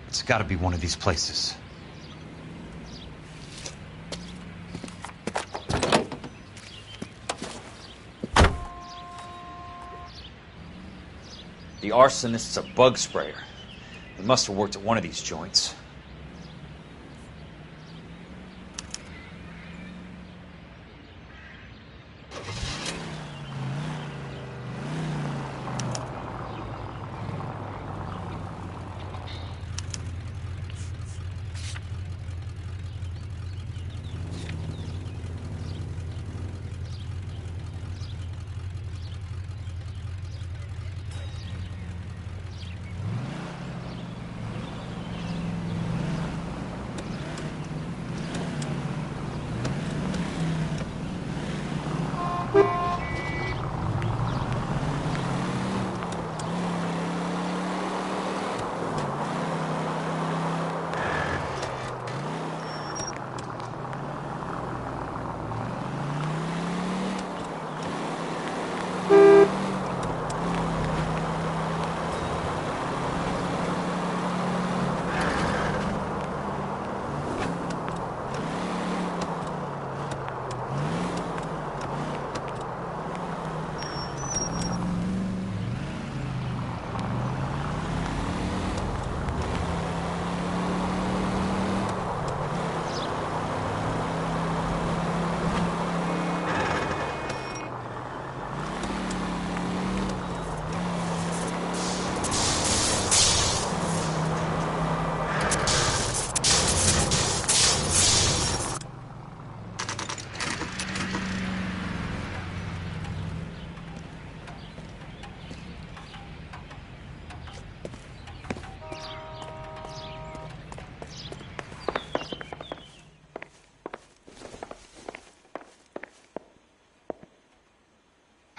It's gotta be one of these places. The arsonist's a bug sprayer. He must have worked at one of these joints.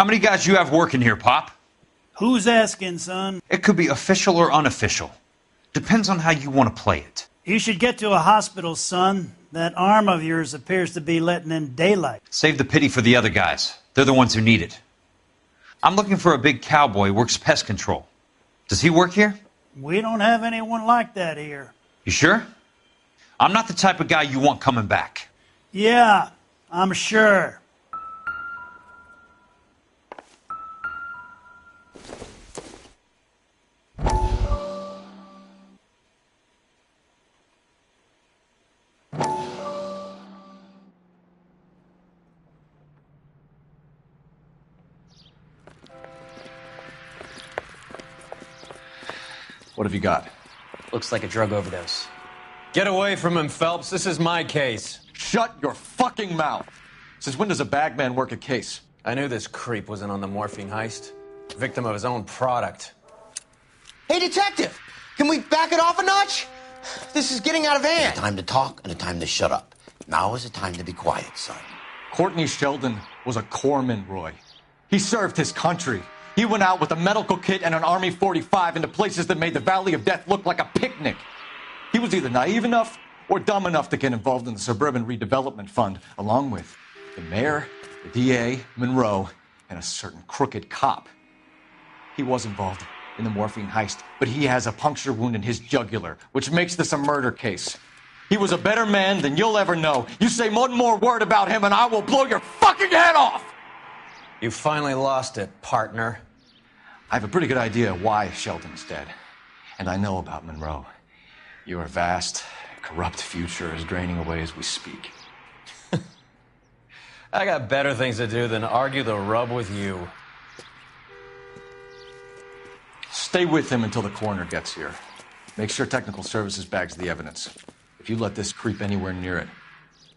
How many guys you have working here, Pop? Who's asking, son? It could be official or unofficial. Depends on how you want to play it. You should get to a hospital, son. That arm of yours appears to be letting in daylight. Save the pity for the other guys. They're the ones who need it. I'm looking for a big cowboy who works pest control. Does he work here? We don't have anyone like that here. You sure? I'm not the type of guy you want coming back. Yeah, I'm sure. What have you got? Looks like a drug overdose. Get away from him, Phelps. This is my case. Shut your fucking mouth. Since when does a bagman work a case? I knew this creep wasn't on the morphine heist. Victim of his own product. Hey, detective! Can we back it off a notch? This is getting out of hand. A time to talk and a time to shut up. Now is the time to be quiet, son. Courtney Sheldon was a corpsman, Roy. He served his country. He went out with a medical kit and an Army 45 into places that made the Valley of Death look like a picnic. He was either naive enough or dumb enough to get involved in the Suburban Redevelopment Fund, along with the mayor, the DA, Monroe, and a certain crooked cop. He was involved in the morphine heist, but he has a puncture wound in his jugular, which makes this a murder case. He was a better man than you'll ever know. You say one more word about him and I will blow your fucking head off! You finally lost it, partner. I have a pretty good idea why Sheldon's dead. And I know about Monroe. Your vast, corrupt future is draining away as we speak. I got better things to do than argue the rub with you. Stay with him until the coroner gets here. Make sure technical services bags the evidence. If you let this creep anywhere near it,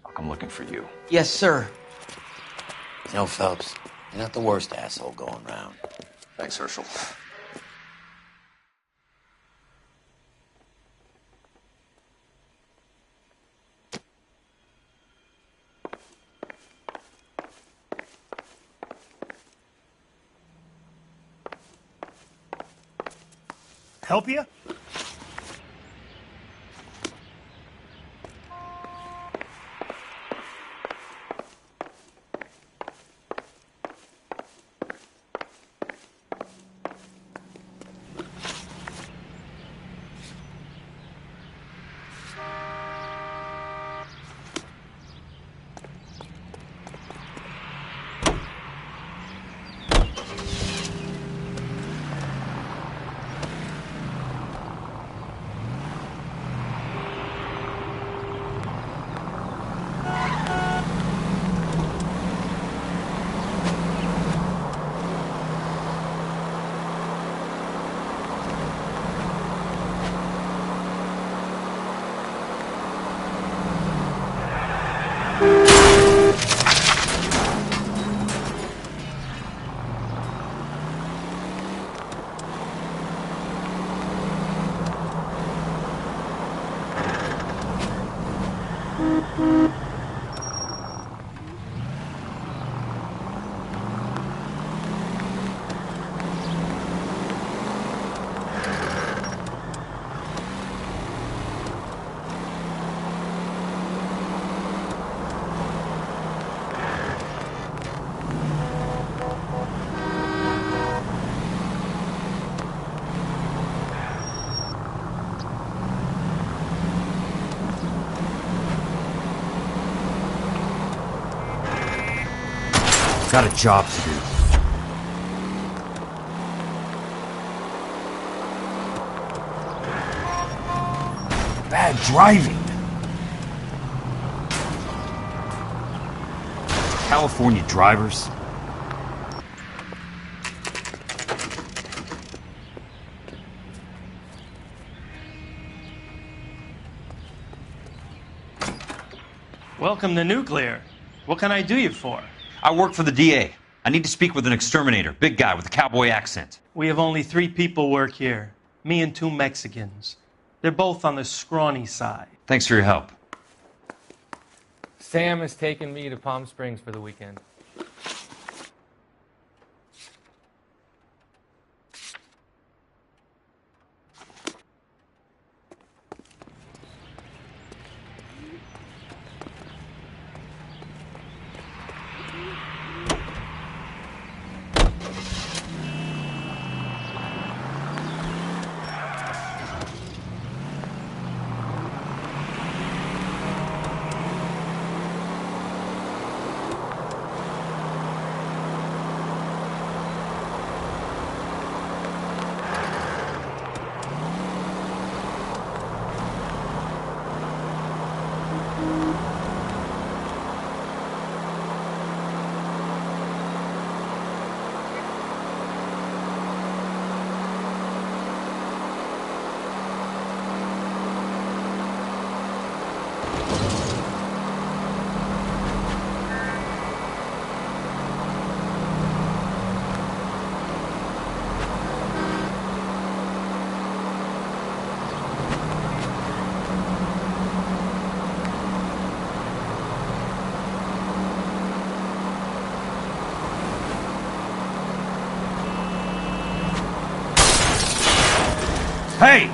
I'll come looking for you. Yes, sir. You know, Phelps, you're not the worst asshole going round. Thanks, Herschel. Help you? Got a job to do. Bad driving. California drivers. Welcome to Nuclear. What can I do you for? I work for the DA. I need to speak with an exterminator, big guy with a cowboy accent. We have only 3 people work here. Me and 2 Mexicans. They're both on the scrawny side. Thanks for your help. Sam has taken me to Palm Springs for the weekend. Hey!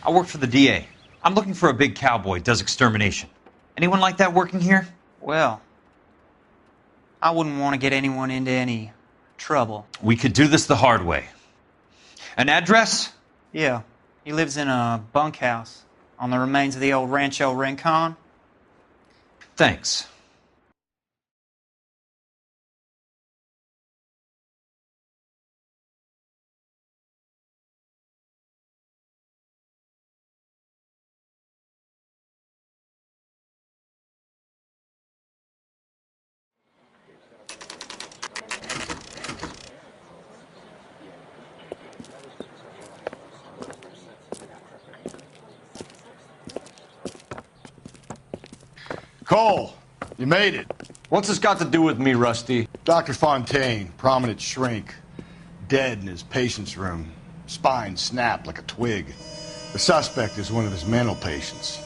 I work for the DA. I'm looking for a big cowboy, does extermination. Anyone like that working here? Well, I wouldn't want to get anyone into any trouble. We could do this the hard way. An address? Yeah, he lives in a bunkhouse on the remains of the old Rancho Rincon. Thanks. Cole, you made it. What's this got to do with me, Rusty? Dr. Fontaine, prominent shrink, dead in his patient's room. Spine snapped like a twig. The suspect is one of his mental patients.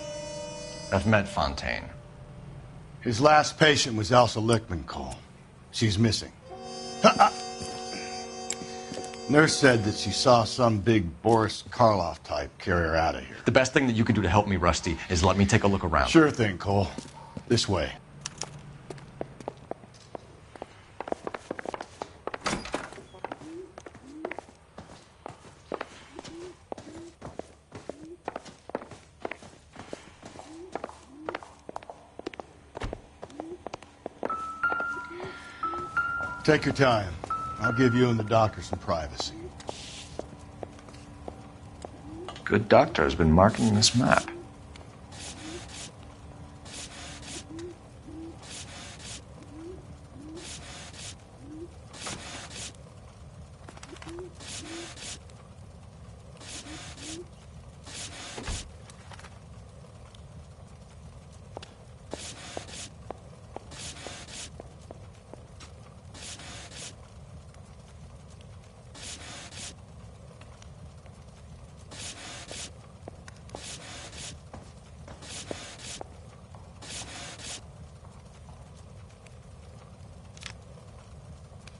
I've met Fontaine. His last patient was Elsa Lichtman, Cole. She's missing. Nurse said that she saw some big Boris Karloff type carry her out of here. The best thing that you can do to help me, Rusty, is let me take a look around. Sure thing, Cole. This way. Take your time. I'll give you and the doctor some privacy. Good doctor has been marking this map.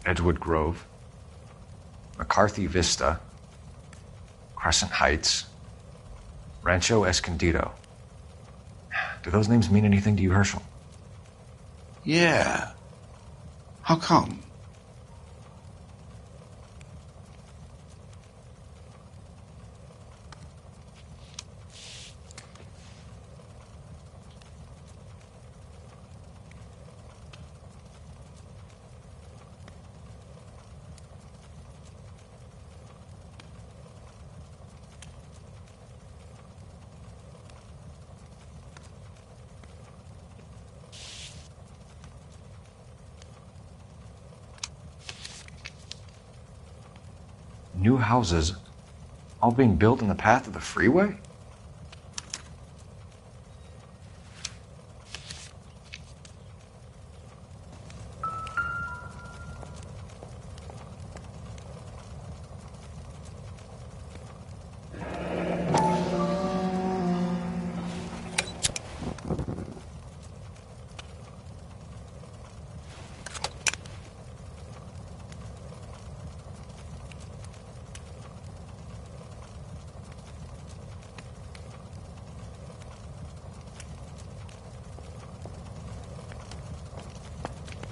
Edgewood Grove, McCarthy Vista, Crescent Heights, Rancho Escondido. Do those names mean anything to you, Herschel? Yeah. How come? New houses all being built in the path of the freeway?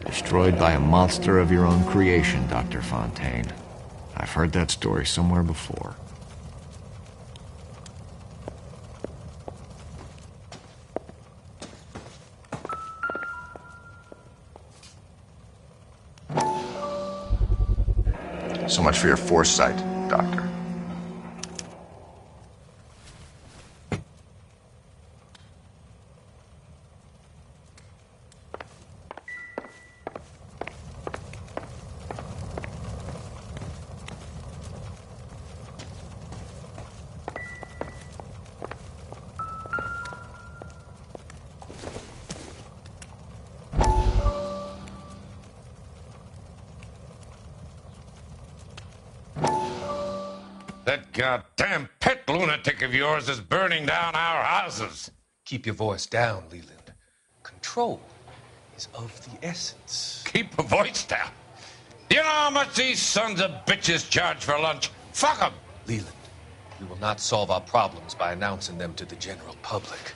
Destroyed by a monster of your own creation, Dr. Fontaine. I've heard that story somewhere before. So much for your foresight, Doctor. That goddamn pet lunatic of yours is burning down our houses. Keep your voice down, Leland. Control is of the essence. Keep your voice down? You know how much these sons of bitches charge for lunch? Fuck 'em! Leland, we will not solve our problems by announcing them to the general public.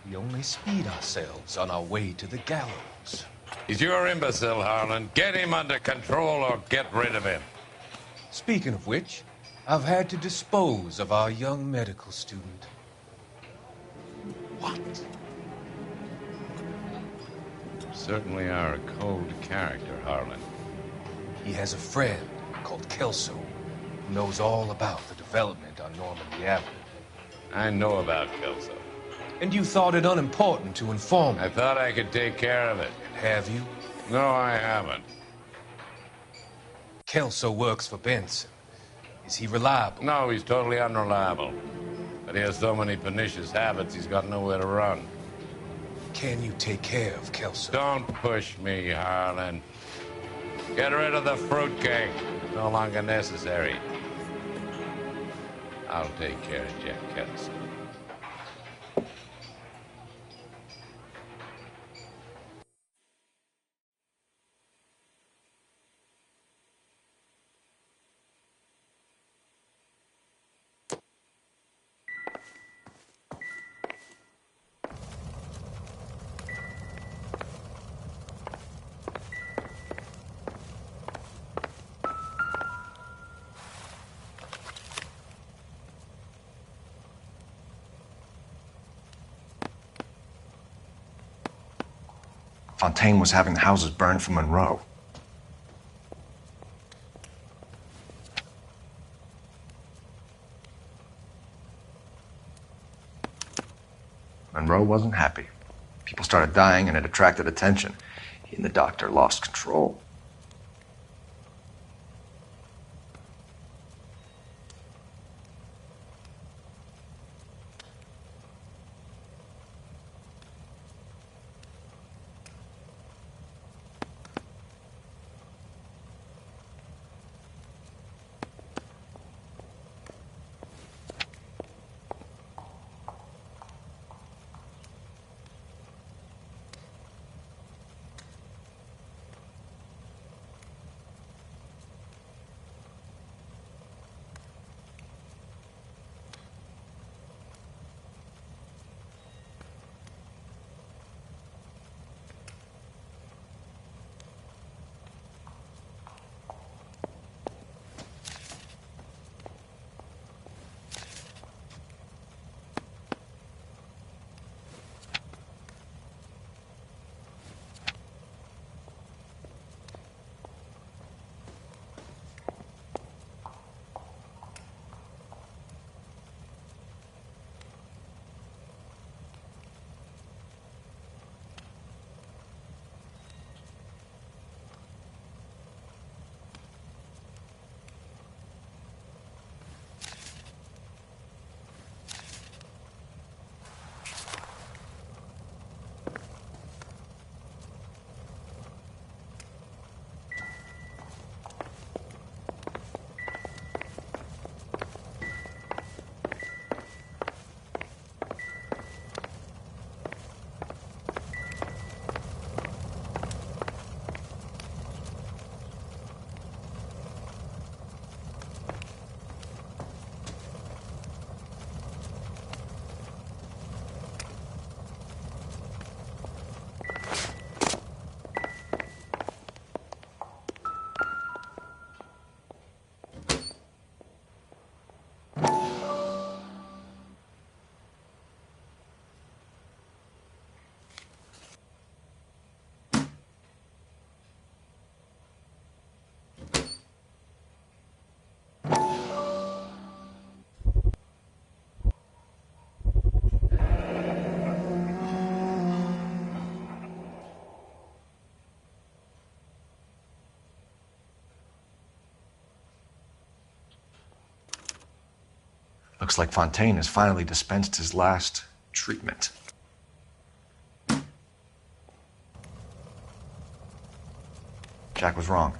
We only speed ourselves on our way to the gallows. He's your imbecile, Harlan. Get him under control or get rid of him. Speaking of which, I've had to dispose of our young medical student. What? You certainly are a cold character, Harlan. He has a friend called Kelso who knows all about the development on Normandy Avenue. I know about Kelso. And you thought it unimportant to inform me. I thought I could take care of it. And have you? No, I haven't. Kelso works for Benson. Is he reliable? No, he's totally unreliable. But he has so many pernicious habits, he's got nowhere to run. Can you take care of Kelso? Don't push me, Harlan. Get rid of the fruitcake. It's no longer necessary. I'll take care of Jack Kelso. Fontaine was having the houses burned for Monroe. Monroe wasn't happy. People started dying and it attracted attention. He and the doctor lost control. Looks like Fontaine has finally dispensed his last treatment. Jack was wrong.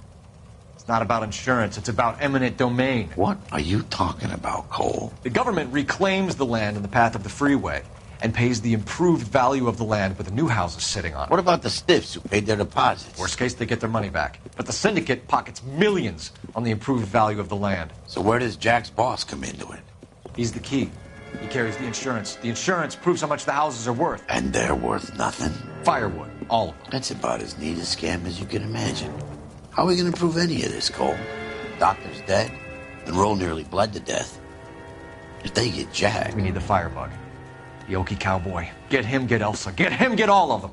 It's not about insurance, it's about eminent domain. What are you talking about, Cole? The government reclaims the land in the path of the freeway and pays the improved value of the land with the new houses sitting on it. What about the stiffs who paid their deposits? Worst case, they get their money back. But the syndicate pockets millions on the improved value of the land. So where does Jack's boss come into it? He's the key. He carries the insurance. The insurance proves how much the houses are worth. And they're worth nothing? Firewood, all of them. That's about as neat a scam as you can imagine. How are we going to prove any of this, Cole? Doctor's dead, and Roll nearly bled to death. If they get Jack... We need the firebug. The Okie cowboy. Get him, get Elsa. Get him, get all of them.